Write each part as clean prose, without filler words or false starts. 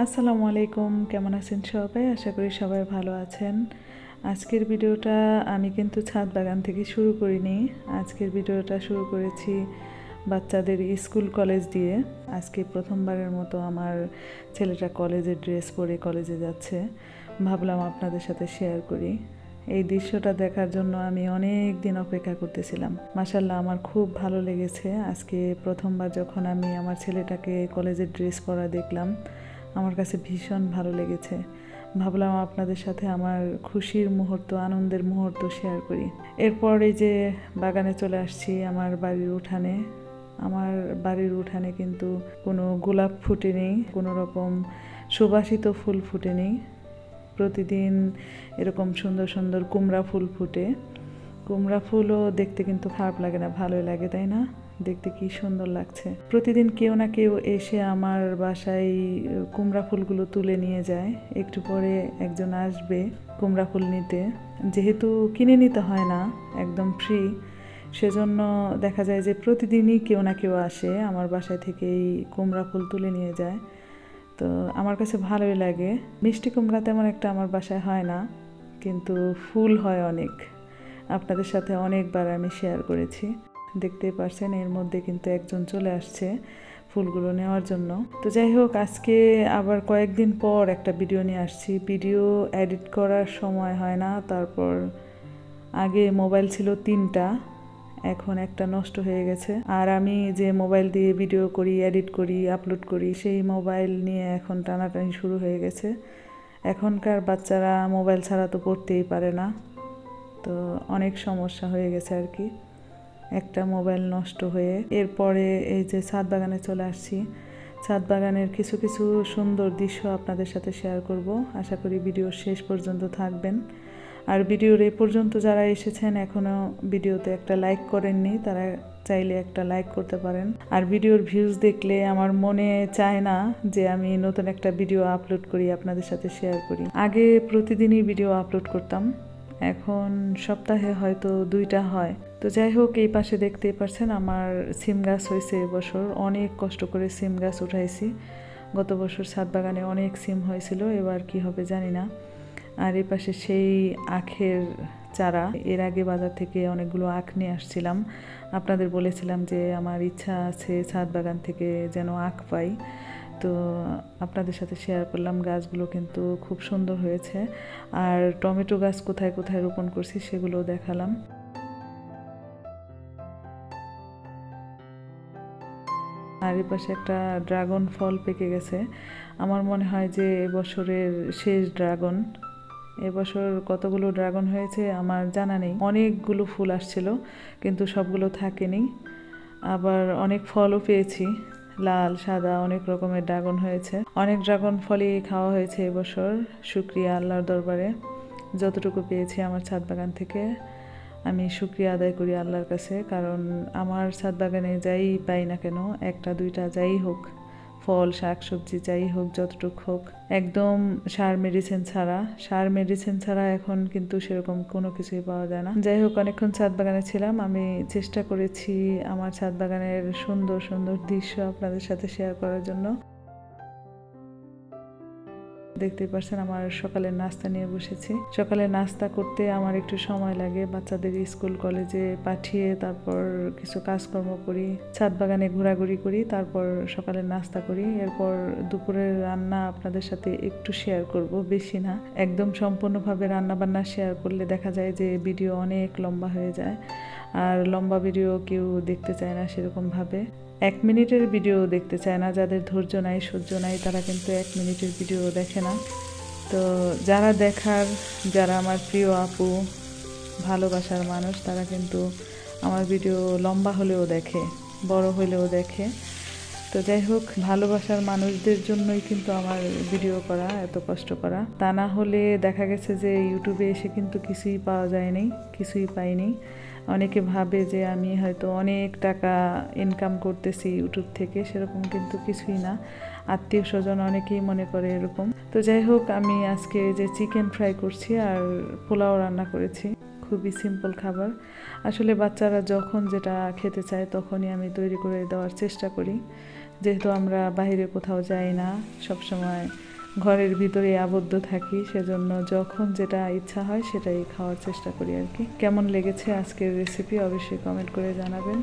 আসসালামু আলাইকুম, কেমন আছেন সবাই? আশা করি সবাই ভালো আছেন। আজকের ভিডিওটা আমি কিন্তু ছাদ বাগান থেকে শুরু করিনি। আজকের ভিডিওটা শুরু করেছি বাচ্চাদের স্কুল কলেজ দিয়ে। আজকে প্রথমবারের মতো আমার ছেলেটা কলেজের ড্রেস পরে কলেজে যাচ্ছে। ভাবলাম আপনাদের সাথে শেয়ার করি। এই দৃশ্যটা দেখার জন্য আমি অনেক দিন অপেক্ষা করতেছিলাম। মাশাআল্লাহ, আমার খুব ভালো লেগেছে। আজকে প্রথমবার যখন আমি আমার ছেলেটাকে কলেজের ড্রেস পরা দেখলাম, আমার কাছে ভীষণ ভালো লেগেছে। ভাবলাম আপনাদের সাথে আমার খুশির মুহূর্ত, আনন্দের মুহূর্ত শেয়ার করি। এরপর এই যে বাগানে চলে আসছি, আমার বাড়ির উঠানে। আমার বাড়ির উঠানে কিন্তু কোনো গোলাপ ফুটে নেই, কোনো রকম সুবাসিত ফুল ফুটে নেই। প্রতিদিন এরকম সুন্দর সুন্দর কুমড়া ফুল ফুটে। কুমড়া ফুলও দেখতে কিন্তু খারাপ লাগে না, ভালোই লাগে, তাই না? দেখতে কি সুন্দর লাগছে। প্রতিদিন কেউ না কেউ এসে আমার বাসায় কুমড়া ফুলগুলো তুলে নিয়ে যায়। একটু পরে একজন আসবে কুমড়া ফুল নিতে। যেহেতু কিনে নিতে হয় না, একদম ফ্রি, সেজন্য দেখা যায় যে প্রতিদিনই কেউ না কেউ আসে আমার বাসায় থেকে এই কুমড়া ফুল তুলে নিয়ে যায়। তো আমার কাছে ভালোই লাগে। মিষ্টি কুমড়া তেমন একটা আমার বাসায় হয় না, কিন্তু ফুল হয় অনেক। আপনাদের সাথে অনেকবার আমি শেয়ার করেছি, দেখতেই পারছেন। এর মধ্যে কিন্তু একজন চলে আসছে ফুলগুলো নেওয়ার জন্য। তো যাই হোক, আজকে আবার কয়েকদিন পর একটা ভিডিও নিয়ে আসছি। ভিডিও এডিট করার সময় হয় না। তারপর আগে মোবাইল ছিল 3টা, এখন একটা নষ্ট হয়ে গেছে। আর আমি যে মোবাইল দিয়ে ভিডিও করি, এডিট করি, আপলোড করি, সেই মোবাইল নিয়ে এখন টানাটানি শুরু হয়ে গেছে। এখনকার বাচ্চারা মোবাইল ছাড়া তো পড়তেই পারে না। তো অনেক সমস্যা হয়ে গেছে আর কি, একটা মোবাইল নষ্ট হয়ে। এরপরে এই যে ছাদ বাগানে চলে আসছি। ছাদ বাগানের কিছু কিছু সুন্দর দৃশ্য আপনাদের সাথে শেয়ার করব। আশা করি ভিডিওর শেষ পর্যন্ত থাকবেন। আর ভিডিওর এ পর্যন্ত যারা এসেছেন এখনও ভিডিওতে একটা লাইক করেননি, তারা চাইলে একটা লাইক করতে পারেন। আর ভিডিওর ভিউজ দেখলে আমার মনে চায় না যে আমি নতুন একটা ভিডিও আপলোড করি, আপনাদের সাথে শেয়ার করি। আগে প্রতিদিনই ভিডিও আপলোড করতাম, এখন সপ্তাহে হয়তো 2টা হয়। তো যাই হোক, এই পাশে দেখতেই পারছেন আমার সিম গাছ হয়েছে এবছর। অনেক কষ্ট করে সিম গাছ উঠাইছি। গত বছর ছাদ বাগানে অনেক সিম হয়েছিল, এবার কি হবে জানি না। আর এই পাশে সেই আখের চারা, এর আগে বাজার থেকে অনেকগুলো আখ নিয়ে আসছিলাম। আপনাদের বলেছিলাম যে আমার ইচ্ছা আছে ছাদ বাগান থেকে যেন আখ পাই। তো আপনাদের সাথে শেয়ার করলাম। গাছগুলো কিন্তু খুব সুন্দর হয়েছে। আর টমেটো গাছ কোথায় কোথায় রোপণ করছি সেগুলো দেখালাম। আর এই পাশে একটা ড্রাগন ফল পেকে গেছে। আমার মনে হয় যে এবছরের শেষ ড্রাগন। এবছর কতগুলো ড্রাগন হয়েছে আমার জানা নেই। অনেকগুলো ফুল আসছিল কিন্তু সবগুলো থাকেনি। আবার অনেক ফলও পেয়েছি, লাল সাদা অনেক রকমের ড্রাগন হয়েছে। অনেক ড্রাগন ফলই খাওয়া হয়েছে এবছর। শুকরিয়া আল্লাহর দরবারে, যতটুকু পেয়েছি আমার ছাদ বাগান থেকে আমি শুকরিয়া আদায় করি আল্লাহর কাছে। কারণ আমার ছাদ বাগানে যাই পাই না কেন, 1টা 2টা যাই হোক, ফল শাক সবজি যাই হোক, যতটুকু হোক, একদম সার মেডিসিন ছাড়া এখন কিন্তু সেরকম কোনো কিছুই পাওয়া যায় না। যাই হোক, অনেকক্ষণ ছাদ বাগানে ছিলাম। আমি চেষ্টা করেছি আমার ছাদ বাগানের সুন্দর সুন্দর দৃশ্য আপনাদের সাথে শেয়ার করার জন্য। দেখতেই পাচ্ছেন আমার সকালের নাস্তা নিয়ে বসেছি। সকালে নাস্তা করতে আমার একটু সময় লাগে। বাচ্চাদের স্কুল কলেজে পাঠিয়ে তারপর কিছু কাজকর্ম করি, ছাদ বাগানে ঘোরাঘুরি করি, তারপর সকালের নাস্তা করি। এরপর দুপুরের রান্না আপনাদের সাথে একটু শেয়ার করব, বেশি না। একদম সম্পূর্ণভাবে রান্না বান্না শেয়ার করলে দেখা যায় যে ভিডিও অনেক লম্বা হয়ে যায়। আর লম্বা ভিডিও কেউ দেখতে চায় না সেরকমভাবে। 1 মিনিটের ভিডিও দেখতে চায় না। যাদের ধৈর্য নাই, সহ্য নাই, তারা কিন্তু 1 মিনিটের ভিডিও দেখে না। তো যারা দেখার, যারা আমার প্রিয় আপু, ভালোবাসার মানুষ, তারা কিন্তু আমার ভিডিও লম্বা হলেও দেখে, বড় হলেও দেখে। তো যাই হোক, ভালোবাসার মানুষদের জন্যই কিন্তু আমার ভিডিও করা, এত কষ্ট করা। তা না হলে দেখা গেছে যে ইউটিউবে এসে কিন্তু কিছুই পাওয়া যায়নি, কিছুই পাইনি। অনেকে ভাবে যে আমি হয়তো অনেক টাকা ইনকাম করতেছি ইউটিউব থেকে, সেরকম কিন্তু কিছুই না। আত্মীয় স্বজন অনেকেই মনে করে এরকম। তো যাই হোক, আমি আজকে যে চিকেন ফ্রাই করছি আর পোলাও রান্না করেছি, খুবই সিম্পল খাবার। আসলে বাচ্চারা যখন যেটা খেতে চায় তখনই আমি তৈরি করে দেওয়ার চেষ্টা করি। যেহেতু আমরা বাইরে কোথাও যাই না, সবসময় ঘরের ভিতরে আবদ্ধ থাকি, সেজন্য যখন যেটা ইচ্ছা হয় সেটাই খাওয়ার চেষ্টা করি আর কি। কেমন লেগেছে আজকের রেসিপি অবশ্যই কমেন্ট করে জানাবেন।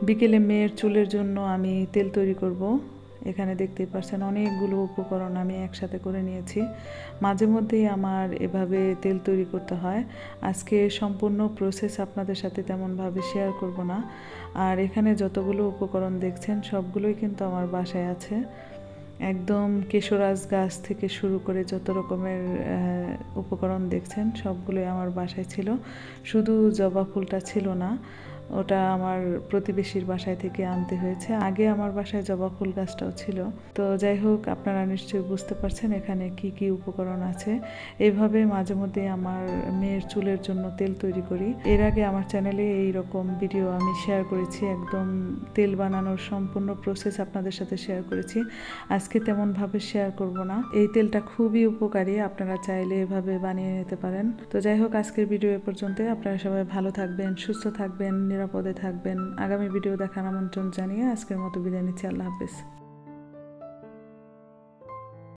বিকেলে মেয়ের চুলের জন্য আমি তেল তৈরি করব। এখানে দেখতেই পাচ্ছেন অনেকগুলো উপকরণ আমি একসাথে করে নিয়েছি। মাঝে মধ্যেই আমার এভাবে তেল তৈরি করতে হয়। আজকে সম্পূর্ণ প্রসেস আপনাদের সাথে তেমনভাবে শেয়ার করব না। আর এখানে যতগুলো উপকরণ দেখছেন সবগুলোই কিন্তু আমার বাসায় আছে। একদম কেশরাজ গাছ থেকে শুরু করে যত রকমের উপকরণ দেখছেন সবগুলোই আমার বাসায় ছিল। শুধু জবা ফুলটা ছিল না, ওটা আমার প্রতিবেশীর বাসায় থেকে আনতে হয়েছে। আগে আমার বাসায় জবা ফুল গাছটাও ছিল। তো যাই হোক, আপনারা নিশ্চয়ই বুঝতে পারছেন এখানে কি কি উপকরণ আছে। এইভাবে মাঝে মধ্যে আমার মেয়ের চুলের জন্য তেল তৈরি করি। এর আগে আমার চ্যানেলে এইরকম ভিডিও আমি শেয়ার করেছি, একদম তেল বানানোর সম্পূর্ণ প্রসেস আপনাদের সাথে শেয়ার করেছি। আজকে তেমনভাবে শেয়ার করব না। এই তেলটা খুবই উপকারী, আপনারা চাইলে এভাবে বানিয়ে নিতে পারেন। তো যাই হোক, আজকের ভিডিও এ পর্যন্ত। আপনারা সবাই ভালো থাকবেন, সুস্থ থাকবেন, নিরাপদে থাকবেন। আগামী ভিডিও দেখার আমন্ত্রণ জানিয়ে আজকের মতো বিদায় নিচ্ছি। আল্লাহ হাফেজ।